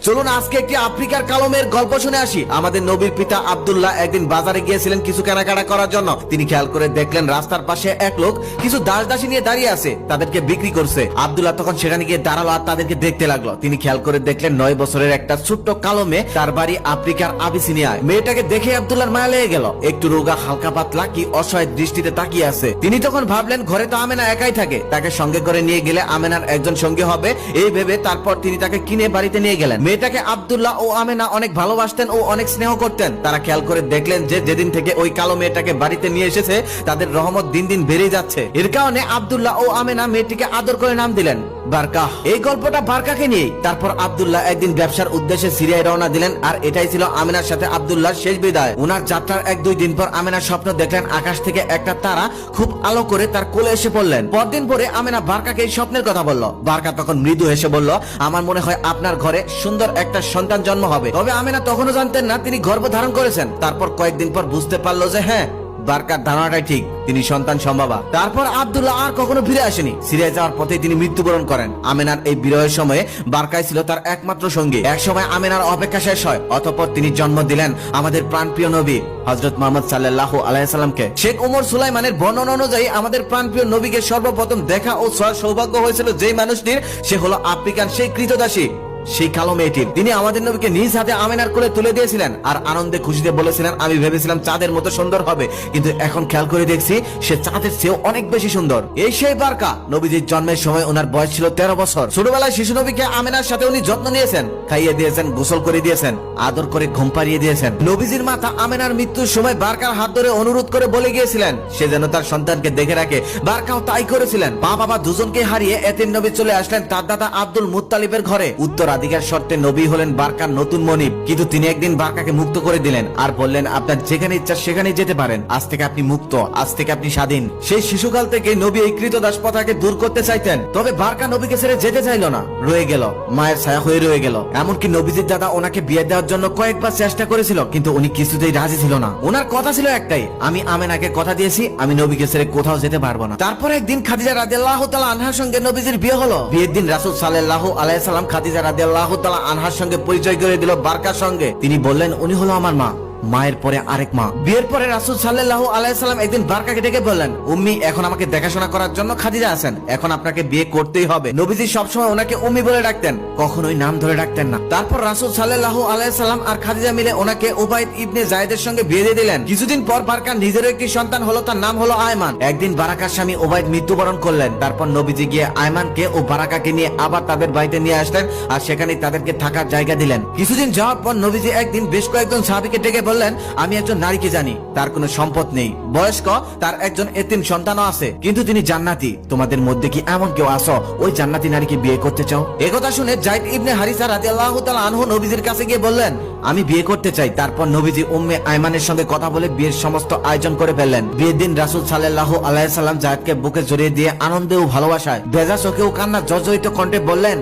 চলুন আজকে একটি আফ্রিকার কালো মেয়ের গল্প শুনে আসি। আমাদের নবীর পিতা আব্দুল্লাহ একদিন বাজারে গিয়েছিলেন কিছু কেনাকাটা করার জন্য। তিনি খেয়াল করে দেখলেন রাস্তার পাশে এক লোক কিছু দাস দাসী নিয়ে দাঁড়িয়ে আছে, তাদেরকে বিক্রি করছে। আব্দুল্লাহ তখন সেখানে গিয়ে দাঁড়ালো আর তাদেরকে দেখতে লাগলো। তিনি খেয়াল করে দেখলেন 9 বছরের একটা ছোট্ট কালো মেয়ে, তার বাড়ি আফ্রিকার আবিসিনিয়ায়। মেয়েটাকে দেখে আব্দুল্লাহর মায়া লেগে গেল। একটু রোগা, হালকা পাতলা, কি অসহায় দৃষ্টিতে তাকিয়ে আছে। তিনি তখন ভাবলেন ঘরে তো আমেনা একাই থাকে, তাকে সঙ্গে করে নিয়ে গেলে আমেনার একজন সঙ্গী হবে, এই ভেবে তারপর তিনি তাকে কিনে বাড়িতে নিয়ে গেলেন। মেয়েটাকে আব্দুল্লাহ ও আমেনা অনেক ভালোবাসতেন ও অনেক স্নেহ করতেন। তারা খেয়াল করে দেখলেন যে যেদিন থেকে ওই কালো মেয়েটাকে বাড়িতে নিয়ে এসেছে তাদের রহমত দিন দিন বেড়ে যাচ্ছে। এর কারণে আব্দুল্লাহ ও আমেনা মেয়েটিকে আদর করে নাম দিলেন বারকা। এই গল্পটা বারকাকে নিয়ে। তারপর আব্দুল্লাহ একদিন ব্যবসার উদ্দেশ্যে সিরিয়ায় রওনা দিলেন, আর এটাই ছিল আমেনার সাথে আব্দুল্লাহর শেষ বিদায়। ওনার যাত্রার 1-2 দিন পর আমেনা স্বপ্ন দেখলেন আকাশ থেকে একটা তারা খুব আলো করে তার কোলে এসে পড়লেন। পরদিন পরে আমেনা বারকাকে এই স্বপ্নের কথা বলল। বারকা তখন মৃদু হেসে বলল, আমার মনে হয় আপনার ঘরে সুন্দর একটা সন্তান জন্ম হবে। তবে আমেনা তখনও জানতেন না তিনি গর্ভ ধারণ করেছেন। তারপর কয়েকদিন পর বুঝতে পারলো যে হ্যাঁ, বারকার ধারণাটাই ঠিক, তিনি সন্তান সম্ভাবা। তারপর আব্দুল্লাহ আর কখনো ফিরে আসেনি। সিরিয়া যাওয়ার পথে তিনি মৃত্যুবরণ করেন। আমেনার এই বিরহের সময়ে বারকাই ছিল তার একমাত্র সঙ্গী। এক সময় আমেনার অপেক্ষা শেষ হয়, অতঃপর তিনি জন্ম দিলেন আমাদের প্রাণপ্রিয় নবী হযরত মুহাম্মদ সাল্লাল্লাহু আলাইহি সাল্লামকে। শেখ ওমর সুলাইমানের বর্ণনা অনুযায়ী আমাদের প্রাণপ্রিয় নবীকে সর্বপ্রথম দেখা ও সৌভাগ্য হয়েছিল যেই মানুষটির, সে হলো আফ্রিকান সেই কৃতদাসী, সেই কালো মেয়েটির। তিনি আমাদের নবীকে নিজ হাতে আমেনার কোলে তুলে দিয়েছিলেন আর আনন্দে খুশিতে বলেছিলেন, আমি ভেবেছিলাম চাঁদের মতো সুন্দর হবে, কিন্তু এখন খেয়াল করে দেখছি সে চাঁদের চেয়েও অনেক বেশি সুন্দর। এই সেই বারকা। নবীজির জন্মের সময় ওনার বয়স ছিল 13 বছর। ছোটবেলায় শিশু নবীকে আমেনার সাথে উনি যত্ন নিয়েছেন, খাইয়ে দিয়েছেন, গোসল করে দিয়েছেন, আদর করে ঘুম পাড়িয়ে দিয়েছেন। নবীজির মাতা আমেনার মৃত্যুর সময় বারকার হাত ধরে অনুরোধ করে বলে গিয়েছিলেন সে যেন তার সন্তানকে দেখে রাখে। বারকাও তাই করেছিলেন। মা বাবা দুজনকে হারিয়ে এতিম নবী চলে আসলেন তার দাদা আব্দুল মুত্তালিবের ঘরে। উত্তরাধিকার শর্তে নবী হলেন বারকার নতুন মনিব। কিন্তু তিনি একদিন বারকাকে মুক্ত করে দিলেন আর বললেন, আপনার যেখানে ইচ্ছা সেখানে যেতে পারেন, আজ থেকে আপনি মুক্ত, আজ থেকে আপনি স্বাধীন। সেই শিশুকাল থেকে নবী এই কৃতদাস প্রথাকে দূর করতে চাইতেন। তবে বারকা নবীকে ছেড়ে যেতে চাইল না, রয়ে গেল, মায়ের ছায়া হয়ে রয়ে গেল। এমনকি নবীজির দাদা ওনাকে বিয়ে দেওয়ার জন্য কয়েকবার চেষ্টা করেছিল, কিন্তু উনি কিছুতেই রাজি ছিল না। ওনার কথা ছিল একটাই, আমি আমেনাকে কথা দিয়েছি আমি নবীকে ছেড়ে কোথাও যেতে পারবো না। তারপর একদিন খাদিজা রাদিয়াল্লাহু তাআলা আনহার সঙ্গে নবীজির বিয়ে হলো। বিয়ের দিন রাসূল সাল্লাল্লাহু আলাইহি সাল্লাম খাদিজা রাদিয়াল্লাহু তাআলা আনহার সঙ্গে পরিচয় করে দিল বারকার সঙ্গে। তিনি বললেন, উনি হলো আমার মা, মায়ের পরে আরেক মা। বিয়ের পরে রাসূল সাল্লাল্লাহু আলাইহি সাল্লাম একদিন বারকাকে ডেকে বললেন, উম্মি এখন আমাকে দেখাশোনা করার জন্য খাদিজা আছেন, এখন আপনাকে বিয়ে করতেই হবে। নবীজি সবসময় ওনাকে উম্মি বলে ডাকতেন, কখনোই নাম ধরে ডাকতেন না। তারপর রাসূল সাল্লাল্লাহু আলাইহি সাল্লাম আর খাদিজা মিলে ওনাকে উবাইদ ইবনে জায়েদের সঙ্গে বিয়ে দিয়ে দিলেন। কিছুদিন পর বারকার নিজেরও একটি সন্তান হলো, তার নাম হলো আয়মান। একদিন বারাকার স্বামী উবাইদ মৃত্যুবরণ করলেন। তারপর নবীজি গিয়ে আয়মানকে ও বারাকাকে নিয়ে আবার তাদের বাড়িতে নিয়ে আসলেন আর সেখানে তাদেরকে থাকার জায়গা দিলেন। কিছুদিন যাওয়ার পর নবীজি একদিন বেশ কয়েকজন সাহাবীকে ডেকে বললেন, আমি একজন নারীকে জানি, তার কোনো সম্পদ নেই, বয়স্ক, তার একজন এতিম সন্তানও আছে, কিন্তু তিনি জান্নাতি। তোমাদের মধ্যে কি এমন কেউ আসো ওই জান্নাতি নারীকে বিয়ে করতে চাও? একথা শুনে যায়েদ ইবনে হারিসা রাদিয়াল্লাহু তাআলা আনহু নবীজির কাছে গিয়ে বললেন, আমি বিয়ে করতে চাই। তারপর নবীজি উম্মে আয়মানের সঙ্গে কথা বলে বিয়ের সমস্ত আয়োজন করে ফেললেন। বিয়ের দিন রাসূল সাল্লাল্লাহু আলাইহি সাল্লাম যায়েদকে বুকে জড়িয়ে দিয়ে আনন্দে ও ভালোবাসায় ভেজা চোখে ও কান্না জর্জরিত কণ্ঠে বললেন,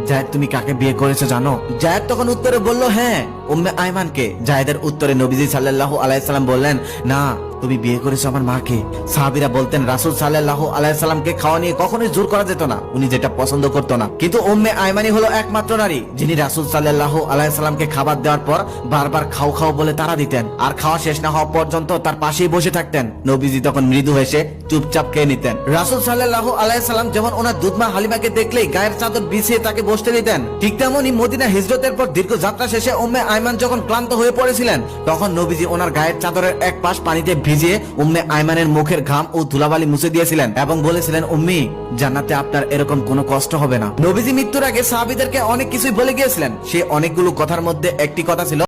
জায়েদ তুমি কাকে বিয়ে করেছো জানো? জায়েদ তখন উত্তরে বলল, হ্যাঁ, উম্মে আয়মানকে। জায়েদের উত্তরে নবীজি সাল্লাল্লাহু আলাইহি সাল্লাম বললেন, না, তুমি বিয়ে করেছো আমার মাকে। সাহাবীরা বলতেন রাসূল সাল্লাল্লাহু আলাইহি সাল্লামকে খাওয়া নিয়ে কখনোই জোর করা যেত না, উনি যেটা পছন্দ করতো না। কিন্তু উম্মে আয়মানি হলো একমাত্র নারী যিনি রাসূল সাল্লাল্লাহু আলাইহি সাল্লামকে খাবার দেওয়ার পর বারবার খাও খাও বলে তাড়া দিতেন আর খাওয়া শেষ না হওয়া পর্যন্ত তার পাশেই বসে থাকতেন। নবীজি তখন মৃদু হেসে চুপচাপ খেয়ে নিতেন। রাসূল সাল্লাল্লাহু আলাইহি সাল্লাম যেমন ওনার দুধমা হালিমাকে দেখলেই গায়ের চাদর বিছিয়ে তাকে বসতে দিতেন, ঠিক তেমনই মদিনা হিজরতের পর দীর্ঘ যাত্রা শেষে উম্মে আয়মান যখন ক্লান্ত হয়ে পড়েছিলেন তখন নবীজি ওনার গায়ের চাদরের এক পাশ পানিতে ভিজিয়ে উম্মে আয়মানের মুখের ঘাম ও ধুলাবালি মুছে দিয়েছিলেন এবং বলেছিলেন, উম্মি, জান্নাতে আপনার এরকম কোনো কষ্ট হবে না। নবীজি মৃত্যুর আগে সাহাবীদেরকে অনেক কিছুই বলে গিয়েছিলেন। সেই অনেকগুলো কথার মধ্যে একটি কথা ছিল,